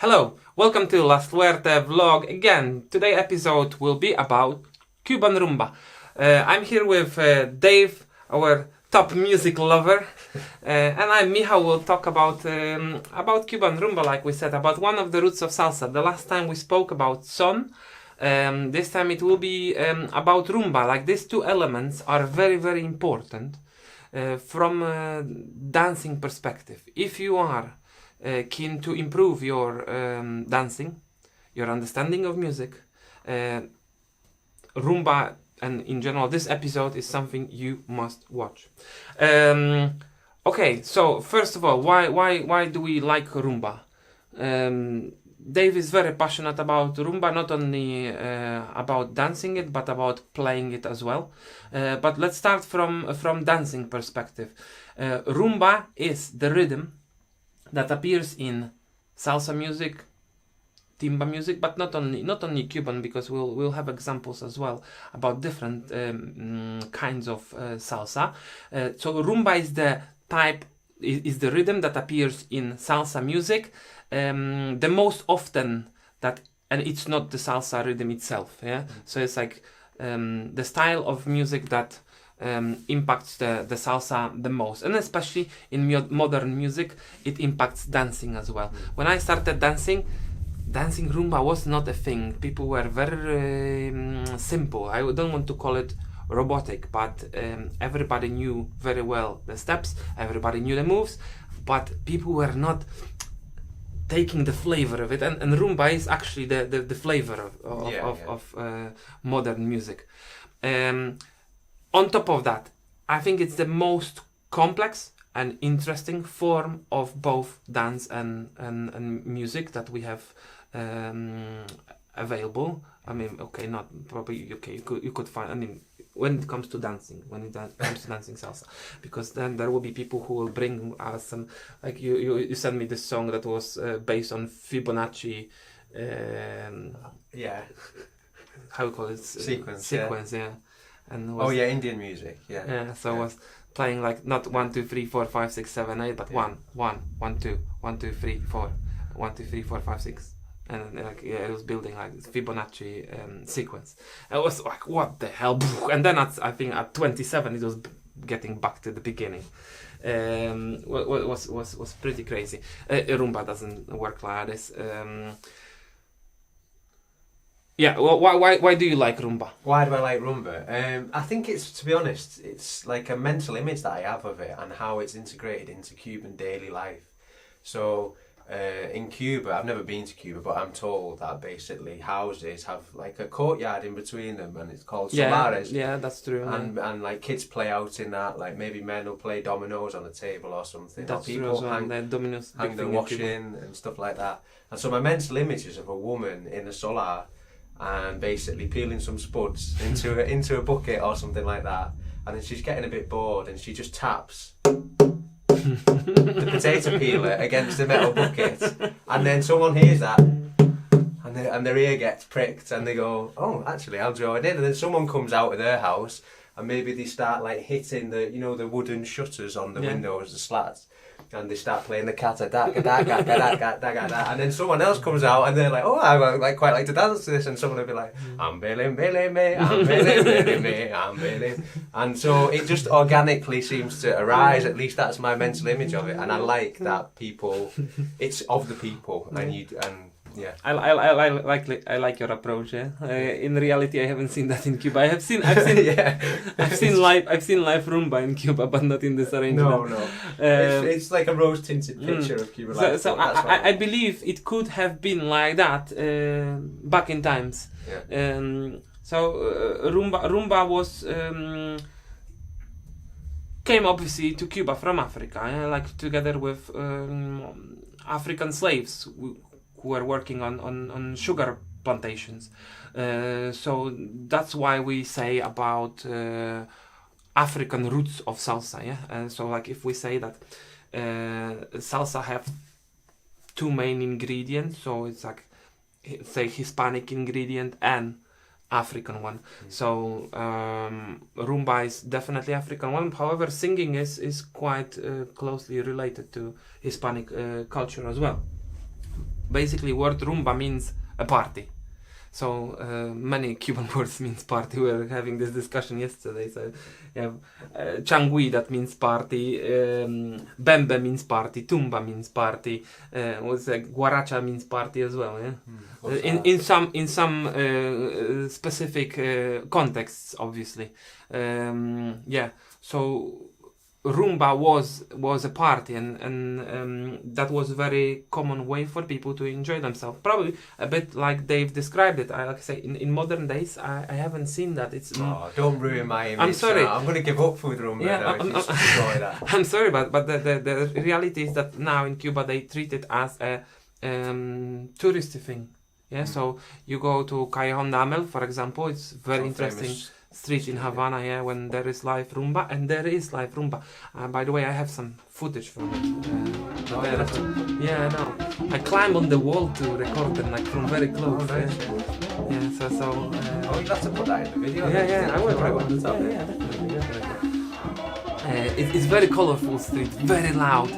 Hello, welcome to La Suerte vlog again. Today's episode will be about Cuban Rumba. I'm here with Dave, our top music lover, and I'm Michal. Will talk about Cuban Rumba, like we said, about one of the roots of salsa. The last time we spoke about son. This time it will be about rumba. Like these two elements are very, very important from a dancing perspective. If you are keen to improve your dancing, your understanding of music, rumba, and in general, this episode is something you must watch. Okay, so first of all, why do we like rumba? Dave is very passionate about rumba, not only about dancing it, but about playing it as well. But let's start from dancing perspective. Rumba is the rhythm that appears in salsa music, timba music, but not only Cuban, because we'll have examples as well about different kinds of salsa. So rumba is the type, is the rhythm that appears in salsa music the most often, that, and it's not the salsa rhythm itself. Yeah, so it's like the style of music that impacts the salsa the most, and especially in modern music it impacts dancing as well. When I started dancing rumba was not a thing. People were very simple. I don't want to call it robotic, but everybody knew very well the steps, everybody knew the moves, but people were not taking the flavor of it, and rumba is actually the flavor of modern music. On top of that, I think it's the most complex and interesting form of both dance and music that we have available. I mean, okay, not probably, okay, you could find, I mean, when it comes to dancing, comes to dancing salsa, because then there will be people who will bring us some, like you sent me this song that was based on Fibonacci, how you call it? Sequence, yeah. And was, Indian music, so it was playing like not 1 2 3 4 5 6 7 8, but 1 1 1 2 1 2 3 4 1 2 3 4 5 6, and like it was building like this Fibonacci sequence. It was like, what the hell? And then I think at 27 it was getting back to the beginning. Was pretty crazy. Rumba doesn't work like this. Well, why do you like rumba? Why do I like rumba? I think it's, to be honest, it's like a mental image that I have of it and how it's integrated into Cuban daily life. So in Cuba, I've never been to Cuba, but I'm told that basically houses have like a courtyard in between them, and it's called solares. Yeah, that's true. And like kids play out in that. Like maybe men will play dominoes on a table or something. That's or true people as well. hang their washing and stuff like that. And so my mental image is of a woman in a solar and basically peeling some spuds into a bucket or something like that, and then she's getting a bit bored and she just taps the potato peeler against the metal bucket, and then someone hears that and their ear gets pricked and they go, oh, actually I'll join in, and then someone comes out of their house and maybe they start like hitting the wooden shutters on the windows, the slats, and they start playing the kata daka daka daka daka, and then someone else comes out and they're like, oh, I quite like to dance to this, and someone will be like, I'm bailing me, I'm bailing me, I'm bailing, and so it just organically seems to arise. At least that's my mental image of it, and I like that people, it's of the people, yeah. I like your approach. In reality, I haven't seen that in Cuba. I've seen I've seen live rumba in Cuba, but not in this arrangement. No. It's like a rose-tinted picture of Cuba life. So I believe it could have been like that back in times. Yeah. Rumba was came obviously to Cuba from Africa, like together with African slaves who were working on sugar plantations. So that's why we say about African roots of salsa. So like if we say that salsa have two main ingredients, so it's like, say, Hispanic ingredient and African one. So rumba is definitely African one. However, singing is quite closely related to Hispanic culture as well. basically word rumba means a party. So many Cuban words means party. We were having this discussion yesterday. So you have changui, that means party. Bembe means party. Tumba means party. Guaracha means party as well. Yeah. In some specific contexts, obviously. Yeah. So rumba was a party, and that was a very common way for people to enjoy themselves. Probably a bit like Dave described it. Like I say, in modern days, I haven't seen that. It's don't ruin my image. I'm sorry. I'm going to give up food rumba. Yeah, now, I'm sorry, but the reality is that now in Cuba they treat it as a touristy thing. Yeah, so you go to Callejon de Amel, for example. It's very interesting street in Havana, yeah, when there is live rumba, and there is live rumba. By the way, I have some footage from it. Yeah, I know. I climb on the wall to record them, like from very close. Yeah, so. You have to put that in the video. Yeah, I will. Yeah, definitely. It's very colorful street, very loud.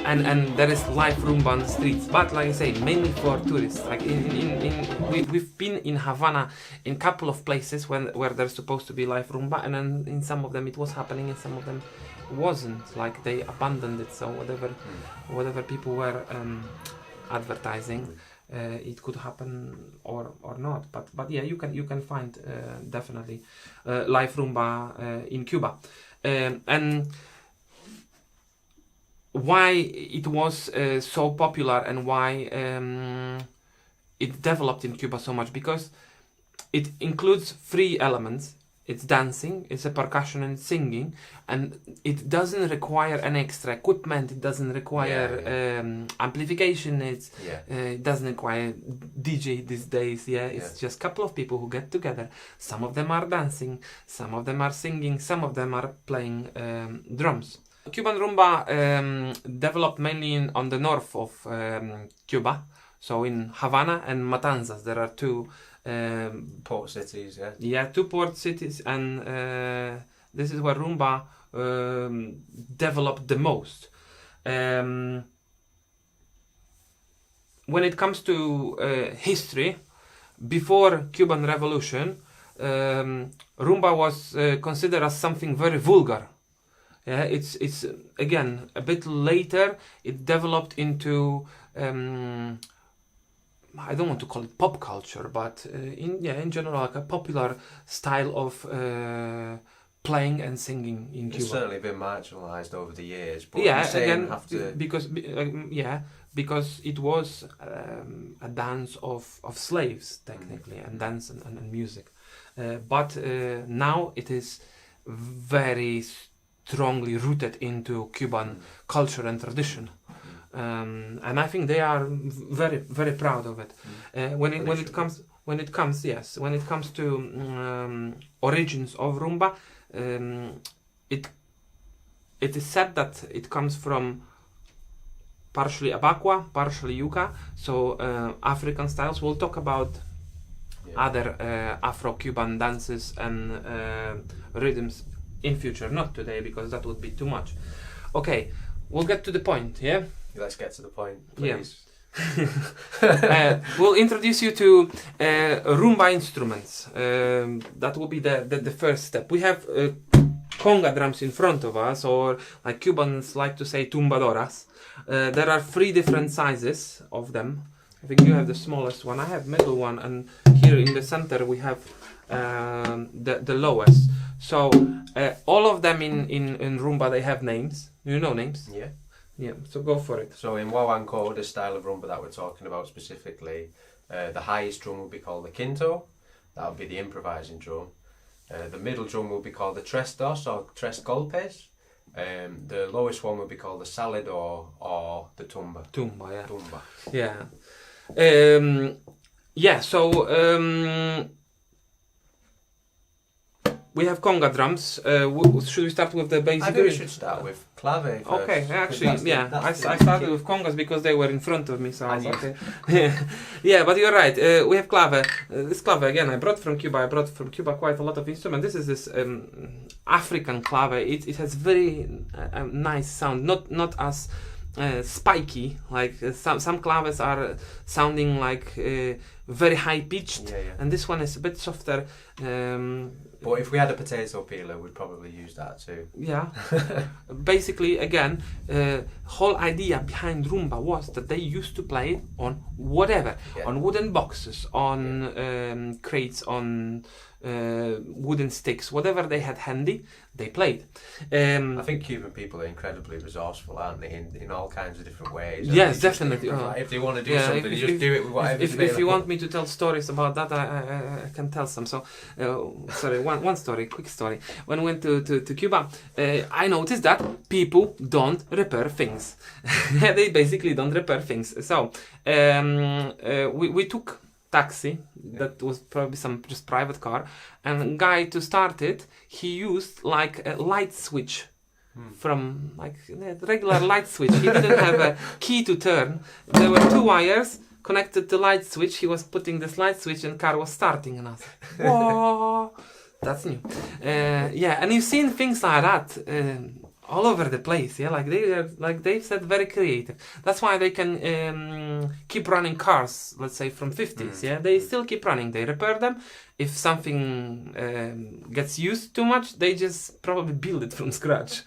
And there is live rumba on the streets, but like I say, mainly for tourists. Like we've been in Havana in a couple of places where there's supposed to be live rumba, and then in some of them it was happening, and some of them wasn't. Like they abandoned it. So whatever people were advertising, it could happen or not. But yeah, you can find definitely live rumba in Cuba, and why it was so popular and why it developed in Cuba so much, because it includes three elements. It's dancing, it's a percussion and singing, and it doesn't require any extra equipment, it doesn't require amplification, it doesn't require DJ these days. It's just a couple of people who get together. Some of them are dancing, some of them are singing, some of them are playing drums. Cuban rumba developed mainly on the north of Cuba, so in Havana and Matanzas. There are two port cities, two port cities, and this is where rumba developed the most. When it comes to history, before Cuban Revolution, rumba was considered as something very vulgar. Yeah, it's again a bit later. It developed into I don't want to call it pop culture, but in general, like a popular style of playing and singing in Cuba. It's certainly been marginalised over the years. But again, because it was a dance of slaves technically, and dance and music, but now it is very strongly rooted into Cuban culture and tradition, and I think they are very, very proud of it. When it comes to origins of rumba, it is said that it comes from partially Abaqua, partially Yuca, so African styles. We'll talk about other Afro-Cuban dances and rhythms in future, not today, because that would be too much. Okay, we'll get to the point, yeah? Let's get to the point, please. Yeah. We'll introduce you to rumba instruments. That will be the first step. We have conga drums in front of us, or like Cubans like to say tumbadoras. There are 3 different sizes of them. I think you have the smallest one, I have middle one, and here in the center we have the lowest. So all of them in rumba, they have names. You know names? Yeah, so go for it. So in guaguanco, the style of rumba that we're talking about specifically, the highest drum will be called the quinto. That would be the improvising drum. The middle drum will be called the tres dos or tres golpes. The lowest one will be called the salidor or the tumba. Tumba, yeah. Tumba. Yeah. So we have conga drums. Should we start with the basic? I think we should start with clave first. Okay, actually, I started with congas because they were in front of me, so I was okay. Yeah, but you're right. We have clave. This clave, again, I brought from Cuba. Quite a lot of instruments. This is this African clave. It has very nice sound. Not as spiky, like some claves are sounding like very high pitched, and this one is a bit softer. But if we had a potato peeler, we'd probably use that too. Yeah. Basically, again, whole idea behind rumba was that they used to play on whatever, on wooden boxes, on crates, on wooden sticks, whatever they had handy, they played. I think Cuban people are incredibly resourceful, aren't they, in all kinds of different ways. Yes, definitely. If they want to do something, they just do it with whatever. If you want me to tell stories about that, I can tell some. So, sorry, one story, quick story. When we went to Cuba, I noticed that people don't repair things. They basically don't repair things. So, we took taxi, that was probably some just private car, and guy to start it, he used like a light switch from like a regular light switch. He didn't have a key to turn. There were 2 wires connected to light switch. He was putting this light switch and car was starting, and I was like, whoa, that's new. Yeah, and you've seen things like that all over the place. Yeah, like Dave said, very creative. That's why they can keep running cars, let's say from 50s. Yeah, they still keep running. They repair them. If something gets used too much, they just probably build it from scratch.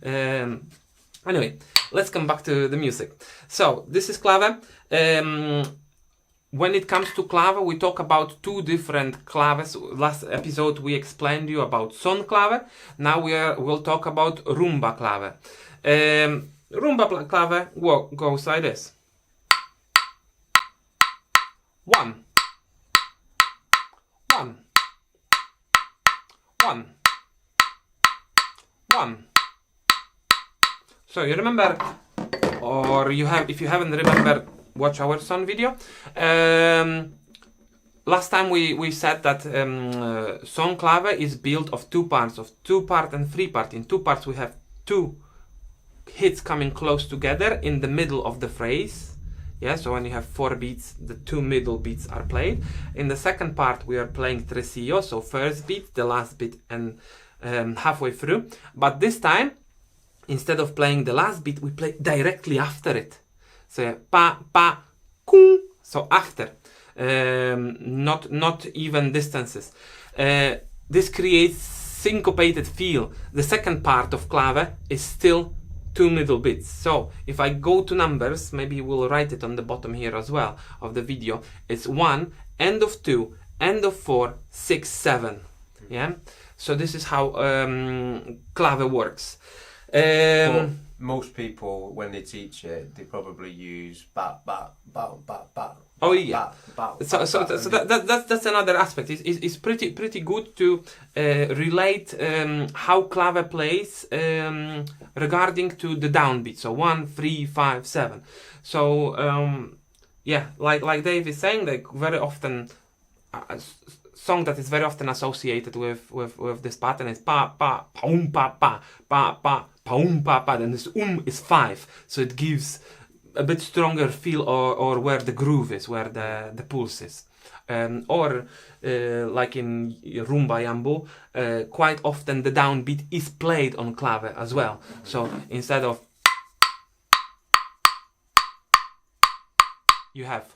Anyway, let's come back to the music. So this is clave. When it comes to clave, we talk about 2 different claves. Last episode we explained you about son clave. Now we'll talk about rumba clave. Rumba clave goes like this. 1, 1, 1, 1. So you remember, or you have, if you haven't remembered, watch our son video. Last time we said that son clave is built of 2 parts, of 2 part and 3 part. In 2 parts we have 2 hits coming close together in the middle of the phrase. Yeah, so when you have 4 beats, the 2 middle beats are played. In the second part we are playing tresillo, so first beat, the last beat, and halfway through. But this time, instead of playing the last beat, we play directly after it. So yeah, pa, pa, kung. So after, not even distances. This creates syncopated feel. The second part of clave is still 2 middle beats. So if I go to numbers, maybe we'll write it on the bottom here as well of the video. It's 1, end of 2, end of 4, 6, 7. Yeah. So this is how clave works. Most people, when they teach it, they probably use ba ba ba ba ba. Oh yeah. So that's another aspect. It's pretty good to relate how clave plays regarding to the downbeat. So 1, 3, 5, 7. So yeah, like Dave is saying, like very often a song that is very often associated with this pattern is pa pa paum pa pa pa pa paum pa pa. Then this is 5, so it gives a bit stronger feel, or where the groove is, where the pulse is. Or like in rumba yambo, quite often the downbeat is played on clave as well. So instead of, you have